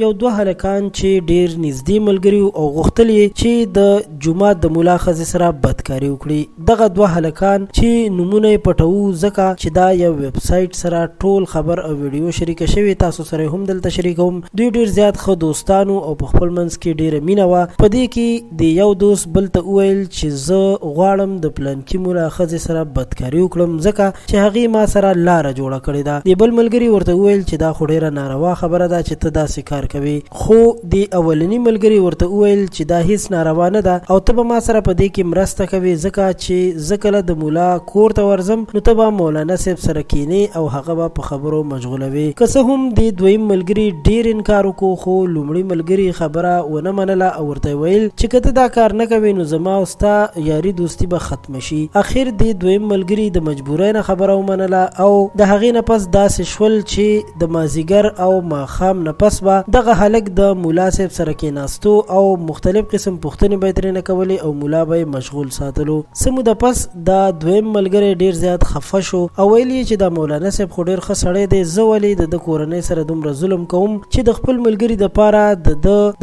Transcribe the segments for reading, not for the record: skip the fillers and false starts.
یو دوه هلکان چې ډیر نږدې ملګري او غوښتل چې د جمعه د مولا ښځې سره بدکاري وکړي. دغه دوه هلکان چې نومونه یې پټوو ځکه چې دا یو ویب سایټ سره ټول خبر او ویډیو شریکه شوې، تاسو سره هم دلته شریکوم. دوی ډیر زیات ښه دوستانو او په خپل منځ کې ډیره مینه وه. په دې کې د یو دوست بل ته وویل چې زه غواړم د پلانکي مولا ښځې سره بدکاري وکړم ځکه چې هغې ما سره لاره جوړه کړې ده. د بل ملګري ورته وویل چې دا خو ډیره ناروا خبره ده چې ته داسې کار کوي، خو د اولني ملګري ورته وویل چې دا هیڅ ناروا نه ده او ته به ما سره په دې کې مرسته کوي ځکه چې زه کله د مولا کور ته ورځم نو ته به مولانا صاحب سره کینې او هغه به په خبرو مشغولوي. که څه هم د دویم ملګري ډیر انکار وکړو خو لومړي ملګري خبره ونه منله او ورته ویل چې که ته دا کار نه کوي نو زما او ستا یاري دوستي به ختمه شي. اخر د دویم ملګري د مجبورۍ نه خبره ومنله او د هغې نه پس داسې شول چې د مازیګر او ماښام نه پس به دغه هلک د مولا صاحب سره کېناستو او مختلف قسم پوښتنې به یې ترېنه کولې او مولا به یې مشغول ساتلو. څه موده پس د دویم ملګری ډیر زیات خفه شو او ویل یې چې د مولانا صاحب خو ډیر ښه سړی دی، زه ولې د کورنۍ سره دومره ظلم کوم چې د خپل ملګري دپاره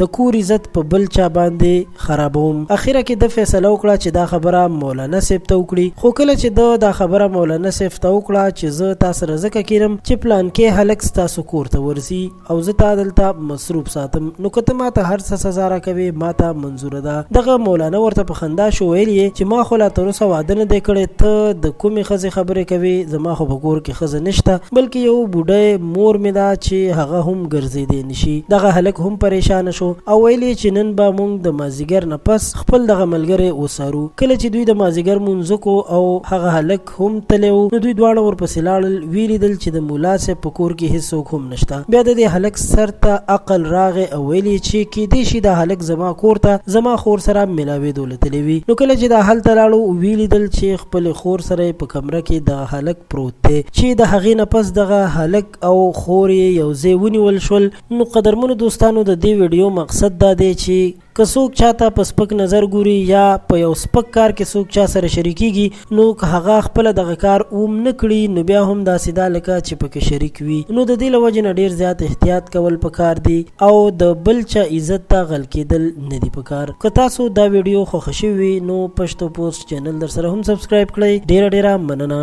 د کور عزت په بل چا باندې خرابوم. اخره کې د فیصله وکړه چې دا خبره مولانا صاحب ته وکړي. خو کله چې دا خبره مولانا صاحب ته وکړه چې زه تا سره ځکه کینم چې پلانکې هلک ستاسو کور ته ورځي او زه تا دلته مصروف ساتم نو که ته ما ته هر څه سزا راکوې ما ته منظوره ده. دغه مولانا ورته په خندا شو، ویل یې چې ما خو لا تر اوسه واده نه دی کړی، ته د کومې ښځې خبرې کوې؟ زما خو په کور کې ښځه نشته بلکې یو بوډۍ مور مې ده چې هغه هم ګرځېدی نشي. دغه هلک هم پریشانه شو او ویل یې چې نن به موږ د مازیګر نه پس خپل دغه ملګری وڅارو. کله چې دوی د مازیګر مونځ وکړو او هغه هلک هم تللی و نو دوی دواړه ورپسې لاړل. ویې لیدل چې د مولا صاحب په کور کې هېڅوک هم نشته. بیا د دې هلک سر ته عقل راغی او ویل یې چې کیدای شي دا هلک زما کور ته زما خور سره ملاوېدو لتلی وي. نو کله چې دا هلته لاړو ویې لیدل چې خپلې خور سره یې په کمره کې د هلک پروت دی چې د هغې نه پس دغه هلک او خور یې یو ځای ونیول شول. نو قدرمنو دوستانو د دې ویډیو مقصد دا دی چې که څوک چاته په سپک نظر ګوري یا په یو سپک کار کې څوک چا سره شریکیږي نو که هغه خپله دغه کار اوم نه کړي نو بیا هم داسې دا لکه چې پکې شریک وي. نو د دې له وجې نه ډېر زیات احتیاط کول پکار دي او د بل چا عزت ته غل کېدل نه دي پکار. که تاسو دا ویډیو خوښه شوې وي نو پښتو پوسټ چینل در سره هم سبسکرایب کړئ. ډېره مننه.